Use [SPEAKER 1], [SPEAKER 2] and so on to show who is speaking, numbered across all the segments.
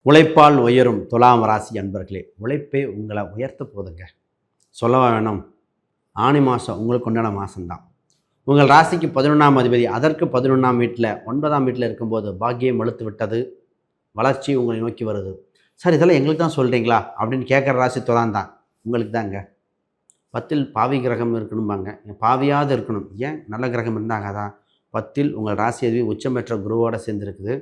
[SPEAKER 1] உழைப்பால் உயரும் துலாம் ராசி அன்பர்களே, உழைப்பே உங்களை உயர்த்த போதுங்க. சொல்லவா வேணும்? ஆனி மாதம் உங்களுக்கு உண்டான மாதம்தான். உங்கள் ராசிக்கு 11ஆம் அதிபதி அதற்கு 11ஆம் வீட்டில் 9ஆம் வீட்டில் இருக்கும்போது பாக்கியம் வெளுத்து விட்டது. வளர்ச்சி உங்களை நோக்கி வருது. சார், இதெல்லாம் எங்களுக்கு தான் சொல்கிறீங்களா அப்படின்னு கேட்குற ராசி துலாம் தான். உங்களுக்கு தாங்க. 10ல் பாவி கிரகம் இருக்கணும்பாங்க. பாவியாவது இருக்கணும். ஏன்? நல்ல கிரகம் இருந்தாங்க. 10ல் உங்கள் ராசி அதிபதி உச்சம் பெற்ற குருவோடு சேர்ந்துருக்குது.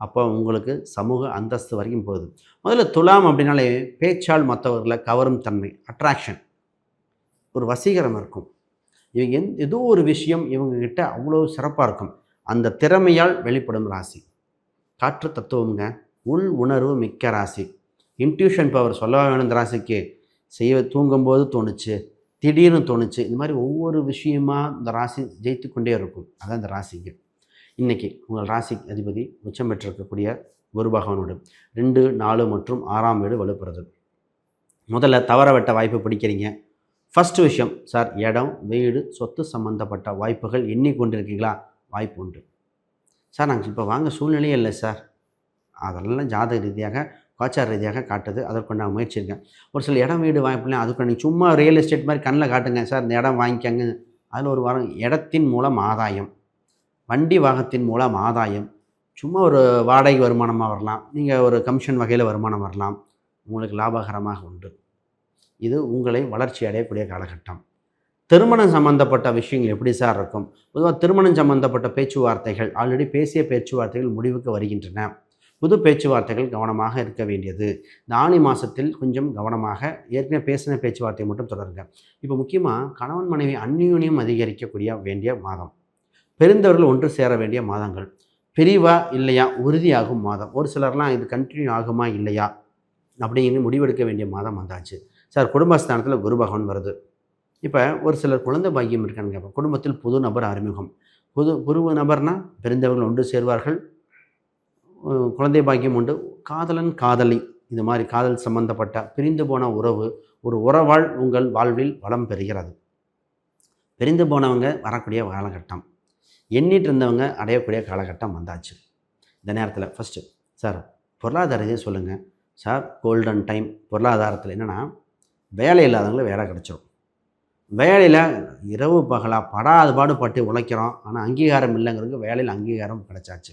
[SPEAKER 1] அப்போ உங்களுக்கு சமூக அந்தஸ்து வரைக்கும் போகுது. முதல்ல துலாம் அப்படின்னாலே பேச்சால் மற்றவர்களை கவரும் தன்மை, அட்ராக்ஷன், ஒரு வசீகரம் இருக்கும். இவங்க ஏதோ ஒரு விஷயம் இவங்ககிட்ட அவ்வளோ சிறப்பாக இருக்கும். அந்த திறமையால் வெளிப்படும் ராசி. காற்று தத்துவம்ங்க. உள் உணர்வு மிக்க ராசி. இன்ட்யூஷன் பவர் சொல்ல வேணும். இந்த ராசிக்கு தூங்கும்போது தோணுச்சு, திடீர்னு தோணுச்சு, இந்த மாதிரி ஒவ்வொரு விஷயமாக இந்த ராசி ஜெயித்து கொண்டே இருக்கும். அதான் இந்த ராசிக்கு. இன்றைக்கி உங்கள் ராசி அதிபதி உச்சம் பெற்றிருக்கக்கூடிய குரு பகவானோடு 2, 4 மற்றும் 6ஆம் வீடு வலுப்புறது. முதல்ல தவற விட்ட வாய்ப்பு பிடிக்கிறீங்க. ஃபஸ்ட்டு விஷயம், சார், இடம், வீடு, சொத்து சம்மந்தப்பட்ட வாய்ப்புகள் எண்ணிக்கொண்டிருக்கீங்களா? வாய்ப்பு உண்டு. சார், நாங்கள் இப்போ வாங்க சூழ்நிலையே இல்லை சார். அதெல்லாம் ஜாதக ரீதியாக, கோச்சார ரீதியாக காட்டுது. அதற்கொண்டு நான் முயற்சி இருக்கேன். ஒரு சில இடம், வீடு வாய்ப்புலாம் அதுக்கு நீங்கள் சும்மா ரியல் எஸ்டேட் மாதிரி கண்ணில் காட்டுங்க சார், இந்த இடம் வாங்கிக்கங்க. அதில் ஒரு வாரம் இடத்தின் மூலம் ஆதாயம், வண்டி வாகனத்தின் மூலம் ஆதாயம், சும்மா ஒரு வாடகை வருமானமாக வரலாம், நீங்கள் ஒரு கமிஷன் வகையில் வருமானம் வரலாம், உங்களுக்கு லாபகரமாக உண்டு. இது உங்களை வளர்ச்சி அடையக்கூடிய காலகட்டம். திருமணம் சம்பந்தப்பட்ட விஷயங்கள் எப்படி சார் இருக்கும்? பொதுவாக திருமணம் சம்பந்தப்பட்ட பேச்சுவார்த்தைகள், ஆல்ரெடி பேசிய பேச்சுவார்த்தைகள் முடிவுக்கு வருகின்றன. புது பேச்சுவார்த்தைகள் கவனமாக இருக்க வேண்டியது. இந்த ஆனி மாதத்தில் கொஞ்சம் கவனமாக, ஏற்கனவே பேசின பேச்சுவார்த்தை மட்டும் தொடருங்க. இப்போ முக்கியமாக கணவன் மனைவி அந்யோன்யம் அதிகரிக்கக்கூடிய வேண்டிய மாதம். பெருந்தவர்கள் ஒன்று சேர வேண்டிய மாதங்கள். பிரிவா இல்லையா உறுதியாகும் மாதம். ஒரு சிலர்லாம் இது கண்டினியூ ஆகுமா இல்லையா அப்படின்னு முடிவெடுக்க வேண்டிய மாதம் வந்தாச்சு. சார், குடும்பஸ்தானத்தில் குரு பகவான் வருது. இப்போ ஒரு சிலர் குழந்தை பாக்கியம் இருக்கான்னு கேட்போம். குடும்பத்தில் புது நபர் அறிமுகம். புது நபர்னால் பெருந்தவர்கள் ஒன்று சேர்வார்கள், குழந்தை பாக்கியம் உண்டு. காதலன் காதலி, இந்த மாதிரி காதல் சம்பந்தப்பட்ட பிரிந்து போன உறவு, ஒரு உறவால் உங்கள் வாழ்வில் வளம் பெறுகிறது. பிரிந்து போனவங்க வரக்கூடிய காலகட்டம், எண்ணிட்டு இருந்தவங்க அடையக்கூடிய காலகட்டம் வந்தாச்சு. இந்த நேரத்தில் ஃபஸ்ட்டு சார் பொருளாதார ரீதியாக சொல்லுங்கள். Sir, golden time. பொருளாதாரத்தில் என்னென்னா, வேலை இல்லாதவங்களுக்கு வேலை கிடச்சிரும். வேலையில் இரவு பகலாக படாத பாடுபட்டு உழைக்கிறோம், ஆனால் அங்கீகாரம் இல்லைங்கிறதுக்கு வேலையில் அங்கீகாரம் கிடச்சாச்சு.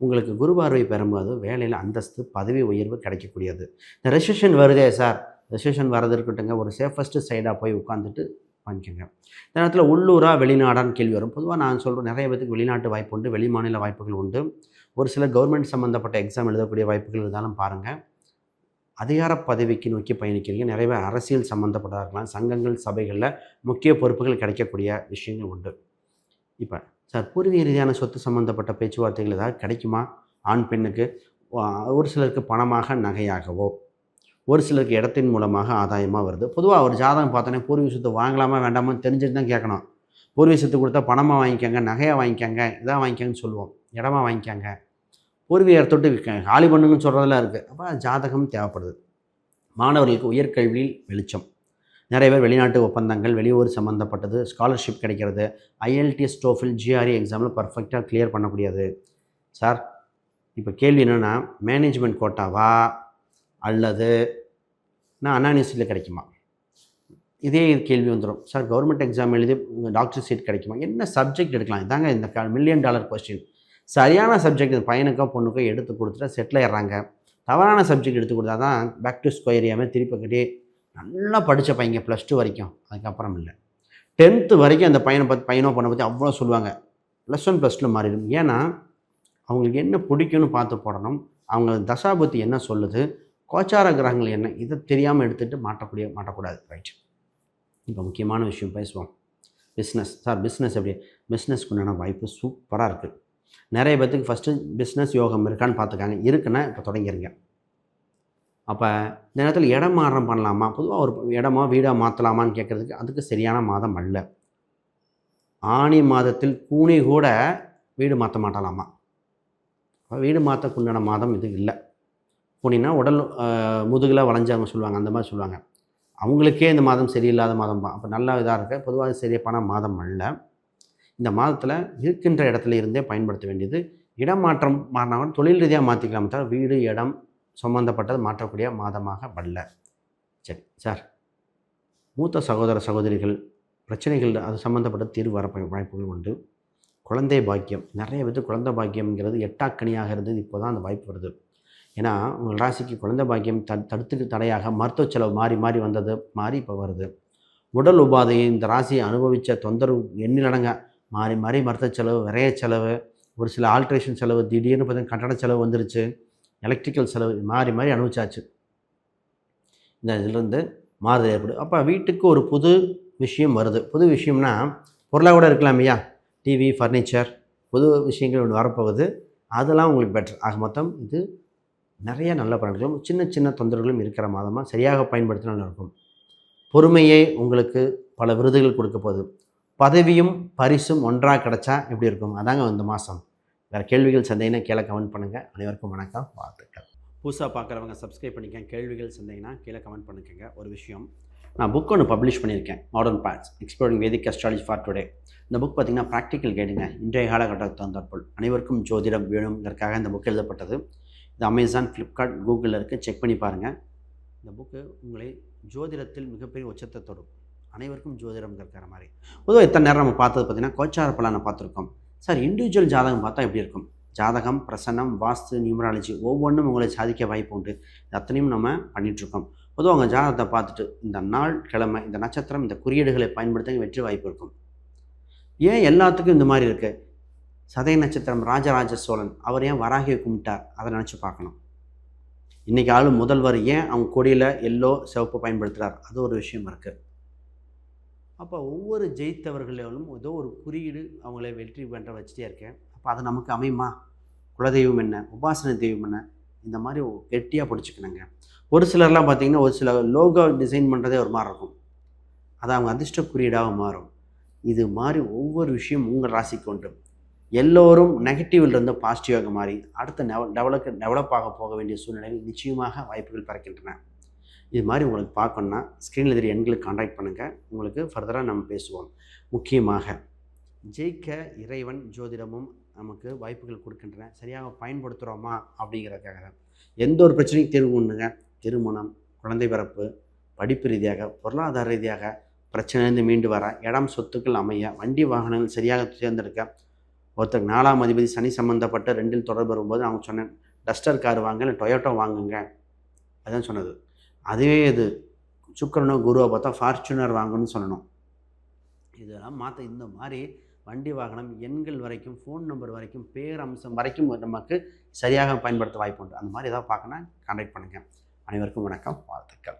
[SPEAKER 1] உங்களுக்கு குரு பார்வை பெறும்போது வேலையில் அந்தஸ்து, பதவி உயர்வு கிடைக்கக்கூடியது. இந்த ரெசிஷன் வருதே சார், ரெசிஷன் வரது இருக்கட்டுங்க, ஒரு சேஃபஸ்ட்டு சைடாக போய் உட்காந்துட்டு வாங்கிக்கோங்க. இந்த நேரத்தில் உள்ளூராக வெளிநாடான்னு கேள்வி வரும். பொதுவாக நான் சொல்கிறேன், நிறைய பேருக்கு வெளிநாட்டு வாய்ப்பு உண்டு, வெளி மாநில வாய்ப்புகள் உண்டு. ஒரு சில கவர்மெண்ட் சம்மந்தப்பட்ட எக்ஸாம் எழுதக்கூடிய வாய்ப்புகள் இருந்தாலும் பாருங்கள். அதிகார பதவிக்கு நோக்கி பயணிக்கிறீங்க. நிறைய பேர் அரசியல் சம்மந்தப்பட்டதாக இருக்கலாம். சங்கங்கள், சபைகளில் முக்கிய பொறுப்புகள் கிடைக்கக்கூடிய விஷயங்கள் உண்டு. இப்போ சார், பூர்வீக ரீதியான சொத்து சம்மந்தப்பட்ட பேச்சுவார்த்தைகள் ஏதாவது கிடைக்குமா? ஆண் பெண்ணுக்கு ஒரு சிலருக்கு பணமாக, நகையாகவோ, ஒரு சிலருக்கு இடத்தின் மூலமாக ஆதாயமாக வருது. பொதுவாக ஒரு ஜாதகம் பார்த்தோன்னே பூர்வீக சொத்து வாங்கலாமா வேண்டாமான்னு தெரிஞ்சுட்டு தான் கேட்கணும். பூர்வீக சொத்து கொடுத்தா பணமாக வாங்கிக்கோங்க, நகையாக வாங்கிக்கோங்க, இதாக வாங்கிக்கோங்கன்னு சொல்லுவோம். இடமா வாங்கிக்கோங்க, பூர்வீக தொட்டு காலி பண்ணுங்கன்னு சொல்கிறதெல்லாம் இருக்குது. அப்போ ஜாதகம் தேவைப்படுது. மாணவர்களுக்கு உயர்கல்வியில் வெளிச்சம். நிறைய பேர் வெளிநாட்டு ஒப்பந்தங்கள், வெளியூர் சம்மந்தப்பட்டது, ஸ்காலர்ஷிப் கிடைக்கிறது, IELTS, TOEFL, GRE எக்ஸாமில் பர்ஃபெக்டாக கிளியர் பண்ணக்கூடியது. சார், இப்போ கேள்வி என்னென்னா, மேனேஜ்மெண்ட் கோட்டாவா அல்லது நான் அண்ணா யூனிவர்சிட்டியில் கிடைக்குமா? இதே கேள்வி வந்துடும். சார், கவர்மெண்ட் எக்ஸாம் எழுதி டாக்டர் சீட் கிடைக்குமா? என்ன சப்ஜெக்ட் எடுக்கலாம்? இதாங்க இந்த $1,000,000 கொஸ்டின். சரியான சப்ஜெக்ட் பையனுக்கோ பொண்ணுக்கோ எடுத்து கொடுத்துட்டா செட்டில் ஆயிடுறாங்க. தவறான சப்ஜெக்ட் எடுத்து கொடுத்தா தான் பேக் டு ஸ்கொயர் ஏரியாமல் திருப்பி கட்டி நல்லா படித்த பையன் +2 வரைக்கும், அதுக்கப்புறம் இல்லை 10th வரைக்கும் அந்த பையனோ பொண்ணை பற்றி அவ்வளோ சொல்லுவாங்க. +1 +2 மாறிடும். ஏன்னா அவங்களுக்கு என்ன பிடிக்கும்னு பார்த்து போடணும். அவங்க தசாபுத்தி என்ன சொல்லுது, கோச்சார கிரகங்கள் என்ன, இதை தெரியாமல் எடுத்துகிட்டு மாட்டக்கூடாது. ரைட். இப்போ முக்கியமான விஷயம் பேசுவோம். பிஸ்னஸ். சார், பிஸ்னஸ் எப்படி? பிஸ்னஸ்க்கு உண்டான வாய்ப்பு சூப்பராக இருக்குது. நிறைய பேர்த்துக்கு ஃபஸ்ட்டு பிஸ்னஸ் யோகம் இருக்கான்னு பார்த்துக்காங்க. இருக்குன்னா இப்போ தொடங்கிடுங்க. அப்போ இந்த நேரத்தில் இடம் மாற்றம் பண்ணலாமா? பொதுவாக ஒரு இடமோ வீடாக மாற்றலாமான்னு கேட்குறதுக்கு அதுக்கு சரியான மாதம் அல்ல. ஆனி மாதத்தில் கூனி கூட வீடு மாற்ற மாட்டலாமா? வீடு மாற்றக்குண்டான மாதம் இது இல்லை. கூனினா உடல் முதுகில் வளைஞ்சவங்க சொல்லுவாங்க, அந்த மாதிரி சொல்லுவாங்க. அவங்களுக்கே இந்த மாதம் சரியில்லாத மாதம் தான். அப்போ நல்லா இதாக இருக்க, பொதுவாக சரியான மாதம் அல்ல. இந்த மாதத்தில் இருக்கின்ற இடத்துல இருந்தே பயன்படுத்த வேண்டியது. இடம் மாற்றம் மாறினாலும் தொழில் ரீதியாக மாற்றிக்கலாமே தவிர வீடு, இடம், சம்பந்தப்பட்டது மாற்றக்கூடிய மாதமாக வல்ல. சரி சார், மூத்த சகோதர சகோதரிகள் பிரச்சனைகள் அது சம்மந்தப்பட்ட தீர்வு வர வாய்ப்புகள் உண்டு. குழந்தை பாக்கியம், நிறைய பேர் குழந்தை பாக்கியம்ங்கிறது எட்டாக்கனியாக இருந்தது, இப்போ தான் அந்த வாய்ப்பு வருது. ஏன்னா உங்கள் ராசிக்கு குழந்தை பாக்கியம் தடுத்துக்கு தடையாக மருத்துவ செலவு மாறி மாறி வந்தது மாறி இப்போ வருது. உடல் உபாதையை இந்த ராசியை அனுபவித்த தொந்தரவு எண்ணிலடங்க மாறி மாறி மருத்துவ செலவு, விரைய செலவு, ஒரு சில ஆல்ட்ரேஷன் செலவு, திடீர்னு பார்த்தீங்கன்னா கட்டட செலவு வந்துருச்சு, எலக்ட்ரிக்கல் செலவு மாறி மாறி அனுபவிச்சாச்சு. இந்த இதிலிருந்து மாறுதல் ஏற்படும். அப்போ வீட்டுக்கு ஒரு புது விஷயம் வருது. புது விஷயம்னா பொருளாக கூட இருக்கலாம் ஐயா, டிவி, ஃபர்னிச்சர், புது விஷயங்கள் ஒன்று வரப்போகுது. அதெல்லாம் உங்களுக்கு பெட்டர். ஆக மொத்தம் இது நிறைய நல்ல பலன்களும் சின்ன சின்ன தொந்தரவுகளும் இருக்கிற மாதமாக சரியாக பயன்படுத்தினால் இருக்கும். பொறுமையே உங்களுக்கு பல விருதுகள் கொடுக்க போகுது. பதவியும் பரிசும் ஒன்றாக கிடச்சா எப்படி இருக்கும், அதாங்க இந்த மாதம். வேறு கேள்விகள் சந்தேகம்னா கீழே கமெண்ட் பண்ணுங்கள். அனைவருக்கும் வணக்கம், வாழ்த்துக்கள். புதுசாக பார்க்குறவங்க சப்ஸ்கிரைப் பண்ணிக்கங்க. கேள்விகள் சந்தேகம்னா கீழே கமெண்ட் பண்ணிக்கங்க. ஒரு விஷயம், நான் புக் ஒன்று பப்ளிஷ் பண்ணியிருக்கேன், modern paths exploring Vedic astrology for today. இந்த புக் பார்த்திங்கன்னா ப்ராக்டிக்கல் கைடுங்க, இன்றைய காலகட்டத்துக்கு தகுந்தாற்போல் அனைவருக்கும் ஜோதிடம் வேணுங்கிறதுக்காக இந்த புக் எழுதப்பட்டது. இது அமேசான், ஃப்ளிப்கார்ட், கூகுளில் இருக்குது, செக் பண்ணி பாருங்கள். இந்த புக்கு உங்களை ஜோதிடத்தில் மிகப்பெரிய உச்சத்தை தொடும். அனைவருக்கும் ஜோதிடம் இருக்கிற மாதிரி. பொதுவாக இத்தனை நேரம் நம்ம பார்த்தது பார்த்திங்கன்னா கோச்சார பலனை பார்த்துருக்கோம். சார், இண்டிவிஜுவல் ஜாதகம் பார்த்தா எப்படி இருக்கும்? ஜாதகம், பிரசன்னம், வாஸ்து, நியூமராலஜி ஒவ்வொன்றும் உங்களை சாதிக்க வாய்ப்பு உண்டு. இது அத்தனையும் நம்ம பண்ணிகிட்ருக்கோம். பொதுவாக உங்கள் ஜாதகத்தை பார்த்துட்டு இந்த நாள், கிழமை, இந்த நட்சத்திரம், இந்த குறியீடுகளை பயன்படுத்த வெற்றி வாய்ப்பு இருக்கும். ஏன் எல்லாத்துக்கும் இந்த மாதிரி இருக்குது? சதய நட்சத்திரம் ராஜராஜ சோழன், அவர் ஏன் வராகியை கும்பிட்டார், அதை நினச்சி பார்க்கணும். இன்றைக்கி ஆளும் முதல்வர் ஏன் அவங்க கொடியில் எல்லோ சிவப்பு பயன்படுத்துகிறார், அது ஒரு விஷயம் இருக்குது. அப்போ ஒவ்வொரு ஜெயித்தவர்களும் ஏதோ ஒரு குறியீடு அவங்கள வெற்றி பெற்ற வச்சுட்டே இருக்கேன். அப்போ அது நமக்கு அமையுமா? குலதெய்வம் என்ன, உபாசனை தெய்வம் என்ன, இந்த மாதிரி கெட்டியாக பிடிச்சிக்கணுங்க. ஒரு சிலர்லாம் பார்த்திங்கன்னா ஒரு சில லோகோ டிசைன் பண்ணுறதே ஒரு மாதிரி இருக்கும், அது அவங்க அதிர்ஷ்ட குறியீடாக மாறும். இது மாதிரி ஒவ்வொரு விஷயம் உங்கள் ராசிக்கு உண்டு. எல்லோரும் நெகட்டிவ்லேருந்து பாசிட்டிவாக மாறி அடுத்த டெவலப்பாக போக வேண்டிய சூழ்நிலையில் நிச்சயமாக வாய்ப்புகள் பிறக்கின்றன. இது மாதிரி உங்களுக்கு பார்க்கணுன்னா ஸ்க்ரீனில் எதிரி எண்களுக்கு கான்டாக்ட் பண்ணுங்கள். உங்களுக்கு ஃபர்தராக நம்ம பேசுவோம். முக்கியமாக ஜெயிக்க இறைவன் ஜோதிடமும் நமக்கு வாய்ப்புகள் கொடுக்கின்றன. சரியாக பயன்படுத்துகிறோமா அப்படிங்கிறதுக்காக தான். எந்த ஒரு பிரச்சனையும் தீர்வு பண்ணுங்க. திருமணம், குழந்தை பிறப்பு, படிப்பு ரீதியாக, பொருளாதார ரீதியாக பிரச்சனையிலேருந்து மீண்டு வர, இடம், சொத்துக்கள் அமைய, வண்டி வாகனங்கள் சரியாக தேர்ந்தெடுக்க. ஒருத்தருக்கு 4ஆம் அதிபதி சனி சம்மந்தப்பட்ட 2இல் தொடர்பு வரும்போது அவங்க சொன்னேன், டஸ்டர் கார் வாங்க, இல்லை டொயோட்டோ வாங்குங்க, அதுதான் சொன்னது. அதுவே இது சுக்கிரனோ குருவை பார்த்தா ஃபார்ச்சுனர் வாங்கணும்னு சொல்லணும். இதெல்லாம் மாற்ற இந்த மாதிரி வண்டி வாகனம், எண்கள் வரைக்கும், ஃபோன் நம்பர் வரைக்கும், பேர் அம்சம் வரைக்கும் நமக்கு சரியாக பயன்படுத்த வாய்ப்பு உண்டு. அந்த மாதிரி ஏதாவது பார்க்கணுன்னா கான்டாக்ட் பண்ணுங்கள். அனைவருக்கும் வணக்கம், வாழ்த்துக்கள்.